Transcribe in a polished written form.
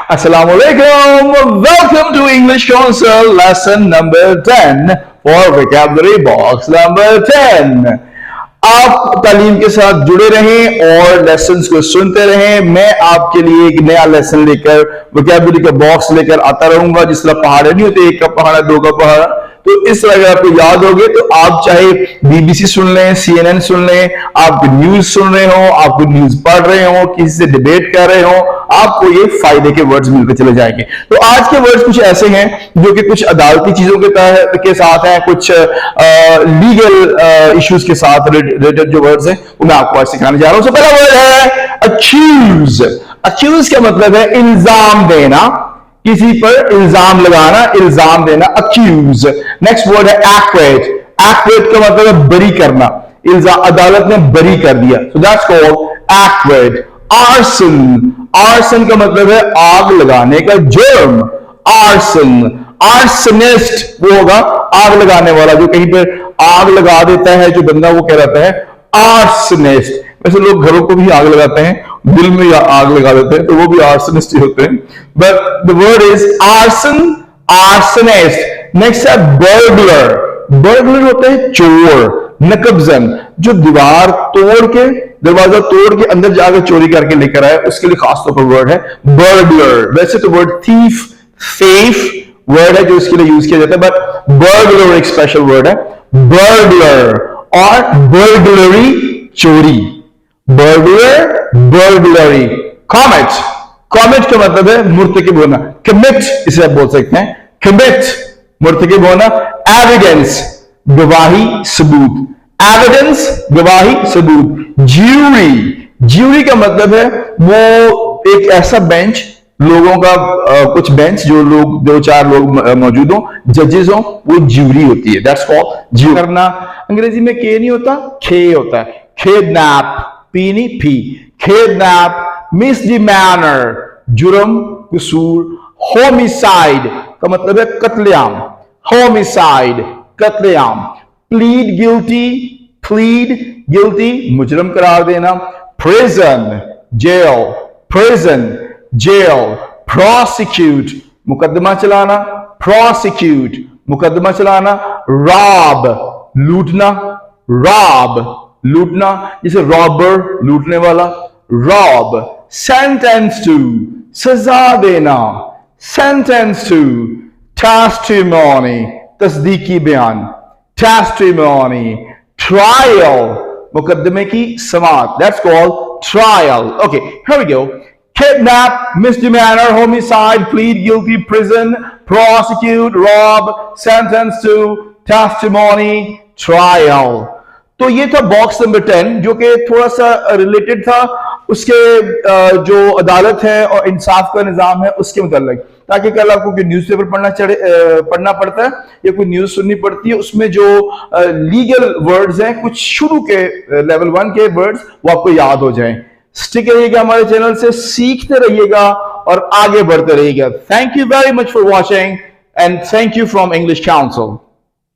Assalamualaikum. Welcome to English Council lesson number 10 for vocabulary box number 10. आप तालीम के साथ जुड़े रहें और लेसन्स को सुनते रहें। मैं आपके लिए एक नया लेसन लेकर वोकैबुलरी का बॉक्स लेकर आता रहूंगा। जिस तरह पहाड़ नहीं होते, एक का पहाड़ दो का पहाड़, तो इस तरह अगर आपको याद होगे तो आप चाहे बीबीसी सुन लें, CNN सुन लें, आप न्यूज सुन रहे हो, आप न्यूज पढ़ रहे हो, किसी से डिबेट कर रहे हो, आपको ये फायदे के वर्ड्स मिलकर चले जाएंगे। तो आज के वर्ड्स कुछ ऐसे हैं जो कि कुछ अदालती चीजों के साथ हैं, कुछ लीगल इश्यूज के साथ रिलेटेड जो वर्ड्स हैं वो मैं आपको आज सिखाने जा रहा हूं। सबसे पहला वर्ड है अक्यूज। अक्यूज का मतलब है इल्जाम देना, किसी पर इल्जाम लगाना, इल्जाम देना, अक्यूज। नेक्स्ट वर्ड है एक्वेट। एक्वेट का मतलब है बरी करना, अदालत ने बरी कर दिया, so that's called acquit. Arson. Arson का मतलब है आग लगाने का जुर्म। आर्सन। आर्सनिस्ट वो होगा आग लगाने वाला, जो कहीं पर आग लगा देता है जो बंदा, वो कह रहता है आर्सनिस्ट। वैसे लोग घरों को भी आग लगाते हैं, दिल में आग लगा देते हैं, तो वो भी आर्सनिस्ट ही होते हैं। But the word is arson, arsonist. Next है बर्गलर। बर्गलर होता है चोर, नकबजन, जो दीवार तोड़ के, दरवाजा तोड़ के अंदर जाकर चोरी करके लेकर आए, उसके लिए खासतौर पर वर्ड है बर्गलर। वैसे तो वर्ड थीफ, सेफ वर्ड है जो इसके लिए यूज किया जाता है, बट बर्गलर एक स्पेशल वर्ड है। बर्गलर और बर्गलरी चोरी, बर्गलर, बर्गलरी। कॉमिट। कॉमिट का मतलब है मुर्तकिब होना, कमिट इसे आप बोल सकते हैं, कमिट मुर्तकिब होना। एविडेंस गवाही, सबूत। एविडेंस गवाही, सबूत। ज्यूरी। ज्यूरी का मतलब है वो एक ऐसा बेंच, लोगों का कुछ बेंच, जो लोग दो चार लोग मौजूद हो, जजेस हो, वो ज्यूरी होती है। That's called jury. करना अंग्रेजी में के नहीं होता, खे होता है। किडनैप, पी नहीं पी, किडनैप। मिसडिमेनर जुर्म, कसूर। होमिसाइड का मतलब है कत्लेआम, होमिसाइड, कत्लेआम। प्लीड गिल्टी, प्लीड गिल्टी मुजरम करार देना। Prison jail, prison jail. Prosecute मुकदमा चलाना, प्रोसिक्यूट मुकदमा चलाना। रॉब लूटना, रॉब लूटना, जैसे रॉबर लूटने वाला, रॉब। सेंटेंस टू सजा देना, सेंटेंस टू। टेस्टिमोनी तस्दीकी बयान, टेस्टिमोनी। ट्रायल मुकदमे की समाअत, that's called trial. Okay, here we go. Kidnap, misdemeanor, homicide, plead guilty, prison, prosecute, rob, sentence to, testimony, trial। तो ये था बॉक्स नंबर 10, जो कि थोड़ा सा रिलेटेड था उसके जो अदालत है और इंसाफ का निजाम है उसके मुताल्लिक, ताकि कल आपको कोई न्यूज़पेपर पढ़ना पड़ता है या कोई न्यूज सुननी पड़ती है, उसमें जो लीगल वर्ड्स हैं, कुछ शुरू के लेवल 1 के वर्ड्स, वो आपको याद हो जाएं। स्टिक रहिएगा हमारे चैनल से, सीखते रहिएगा और आगे बढ़ते रहिएगा। Thank you very much for watching and thank you from English council.